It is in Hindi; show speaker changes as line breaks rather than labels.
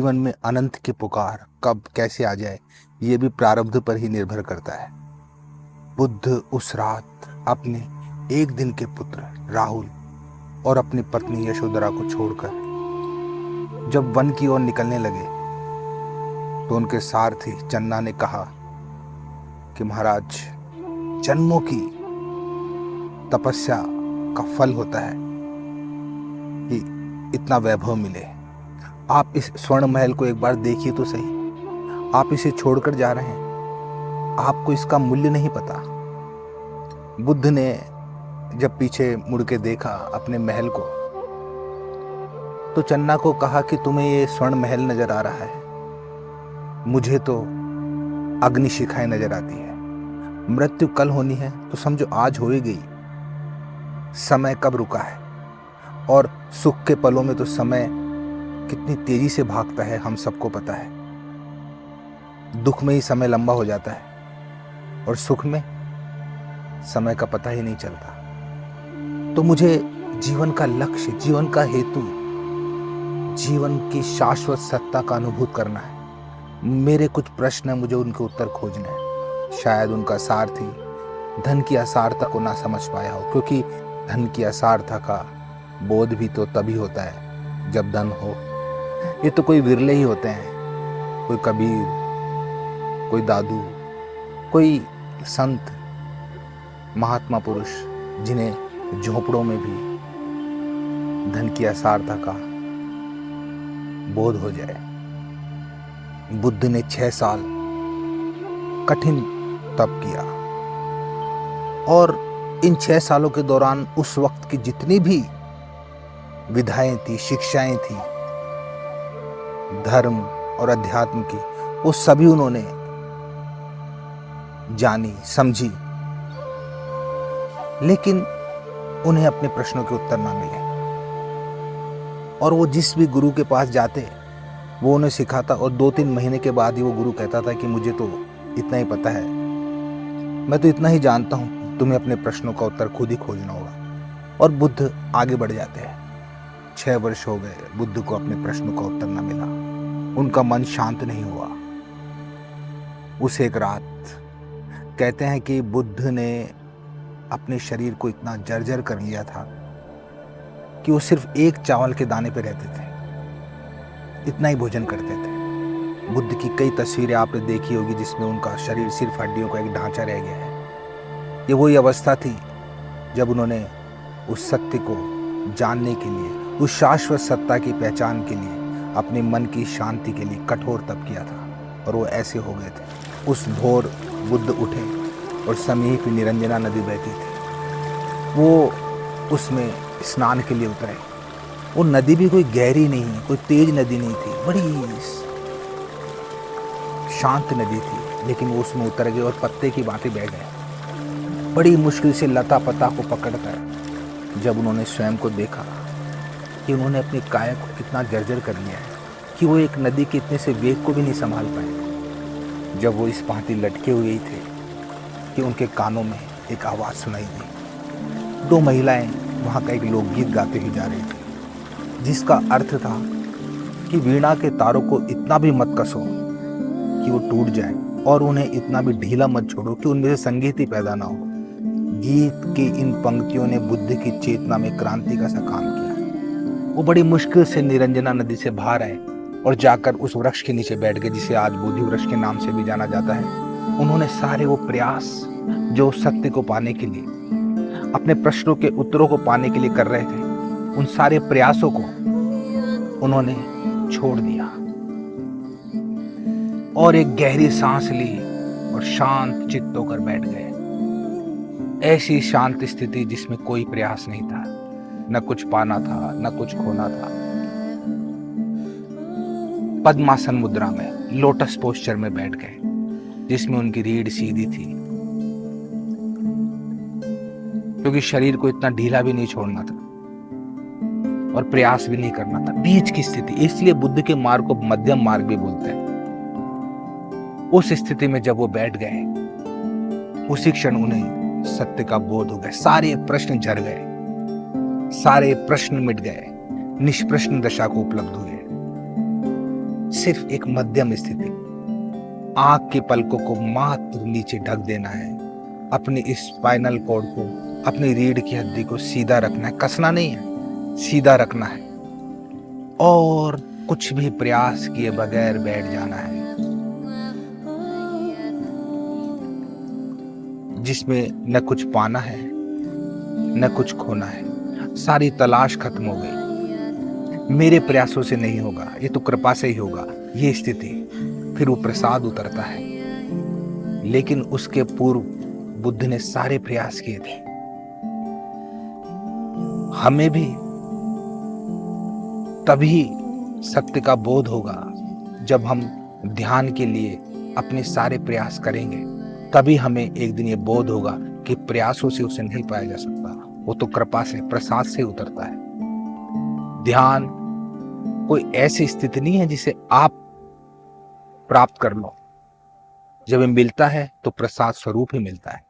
जीवन में अनंत की पुकार कब कैसे आ जाए ये भी प्रारब्ध पर ही निर्भर करता है। बुद्ध उस रात अपने एक दिन के पुत्र राहुल और अपनी पत्नी यशोधरा को छोड़कर जब वन की ओर निकलने लगे तो उनके सारथी चन्ना ने कहा कि महाराज, जन्मों की तपस्या का फल होता है कि इतना वैभव मिले। आप इस स्वर्ण महल को एक बार देखिए तो सही। आप इसे छोड़कर जा रहे हैं, आपको इसका मूल्य नहीं पता। बुद्ध ने जब पीछे मुड़ के देखा अपने महल को तो चन्ना को कहा कि तुम्हें ये स्वर्ण महल नजर आ रहा है, मुझे तो अग्निशिखाएं नजर आती है। मृत्यु कल होनी है तो समझो आज हो ही गई। समय कब रुका है? और सुख के पलों में तो समय कितनी तेजी से भागता है हम सबको पता है। दुख में ही समय लंबा हो जाता है और सुख में समय का पता ही नहीं चलता। तो मुझे जीवन का लक्ष्य, जीवन का हेतु, जीवन की शाश्वत सत्ता का अनुभूत करना है। मेरे कुछ प्रश्न है, मुझे उनके उत्तर खोजने हैं। शायद उनका सारथी धन की असारता को ना समझ पाया हो, क्योंकि धन की असारता का बोध भी तो तभी होता है जब धन हो। ये तो कोई विरले ही होते हैं, कोई कबीर, कोई दादू, कोई संत, महात्मा पुरुष, जिन्हें झोपड़ों में भी धन की असारता का बोध हो जाए। बुद्ध ने 6 साल कठिन तप किया और इन 6 सालों के दौरान उस वक्त की जितनी भी विधाएं थी, शिक्षाएं थी, धर्म और अध्यात्म की, वो सभी उन्होंने जानी, समझी, लेकिन उन्हें अपने प्रश्नों के उत्तर ना मिले। और वो जिस भी गुरु के पास जाते वो उन्हें सिखाता और 2-3 महीने के बाद ही वो गुरु कहता था कि मुझे तो इतना ही पता है, मैं तो इतना ही जानता हूं, तुम्हें अपने प्रश्नों का उत्तर खुद ही खोजना होगा। और बुद्ध आगे बढ़ जाते हैं। 6 वर्ष हो गए, बुद्ध को अपने प्रश्नों का उत्तर न मिला, उनका मन शांत नहीं हुआ। उस एक रात कहते हैं कि बुद्ध ने अपने शरीर को इतना जर्जर कर लिया था कि वो सिर्फ एक चावल के दाने पे रहते थे, इतना ही भोजन करते थे। बुद्ध की कई तस्वीरें आपने देखी होगी जिसमें उनका शरीर सिर्फ हड्डियों का एक ढांचा रह गया है। ये वही अवस्था थी जब उन्होंने उस सत्य को जानने के लिए, उस शाश्वत सत्ता की पहचान के लिए, अपने मन की शांति के लिए कठोर तप किया था। और वो ऐसे हो गए थे। उस भोर बुद्ध उठे और समीप निरंजना नदी बहती थी, वो उसमें स्नान के लिए उतरे। वो नदी भी कोई गहरी नहीं, कोई तेज नदी नहीं थी, बड़ी शांत नदी थी, लेकिन वो उसमें उतर गए और पत्ते की भांति बह गए। बड़ी मुश्किल से लता पता को पकड़कर जब उन्होंने स्वयं को देखा कि उन्होंने अपनी काया को कितना जर्जर कर लिया है कि वो एक नदी के इतने से वेग को भी नहीं संभाल पाए। जब वो इस भांति लटके हुए ही थे कि उनके कानों में एक आवाज़ सुनाई दी। 2 महिलाएं वहाँ का एक लोकगीत गाते हुए जा रही थी, जिसका अर्थ था कि वीणा के तारों को इतना भी मत कसो कि वो टूट जाए, और उन्हें इतना भी ढीला मत छोड़ो कि उनमें से संगीत ही पैदा ना हो। गीत की इन पंक्तियों ने बुद्ध की चेतना में क्रांति का सा काम किया। वो बड़ी मुश्किल से निरंजना नदी से बाहर आए और जाकर उस वृक्ष के नीचे बैठ गए, जिसे आज बोधि वृक्ष के नाम से भी जाना जाता है। उन्होंने सारे वो प्रयास जो सत्य को पाने के लिए, अपने प्रश्नों के उत्तरों को पाने के लिए कर रहे थे, उन सारे प्रयासों को उन्होंने छोड़ दिया और एक गहरी सांस ली और शांत चित्त होकर बैठ गए। ऐसी शांत स्थिति जिसमें कोई प्रयास नहीं था, न कुछ पाना था न कुछ खोना था। पद्मासन मुद्रा में, लोटस पोस्चर में बैठ गए, जिसमें उनकी रीढ़ सीधी थी, क्योंकि शरीर को इतना ढीला भी नहीं छोड़ना था और प्रयास भी नहीं करना था। बीच की स्थिति, इसलिए बुद्ध के मार्ग को मध्यम मार्ग भी बोलते हैं। उस स्थिति में जब वो बैठ गए, उसी क्षण उन्हें सत्य का बोध हो गया। सारे प्रश्न झर गए, सारे प्रश्न मिट गए, निष्प्रश्न दशा को उपलब्ध हुए। सिर्फ एक मध्यम स्थिति, आंख के पलकों को मात्र नीचे ढक देना है। अपनी स्पाइनल कॉर्ड को, अपनी रीढ़ की हड्डी को सीधा रखना है, कसना नहीं है, सीधा रखना है और कुछ भी प्रयास किए बगैर बैठ जाना है, जिसमें न कुछ पाना है न कुछ खोना है। सारी तलाश खत्म हो गई, मेरे प्रयासों से नहीं होगा, ये तो कृपा से ही होगा। ये स्थिति, फिर वो प्रसाद उतरता है। लेकिन उसके पूर्व बुद्ध ने सारे प्रयास किए थे। हमें भी तभी सत्य का बोध होगा जब हम ध्यान के लिए अपने सारे प्रयास करेंगे। तभी हमें एक दिन ये बोध होगा कि प्रयासों से उसे नहीं पाया जा सकता, वो तो कृपा से, प्रसाद से उतरता है। ध्यान कोई ऐसी स्थिति नहीं है जिसे आप प्राप्त कर लो। जब ये मिलता है तो प्रसाद स्वरूप ही मिलता है।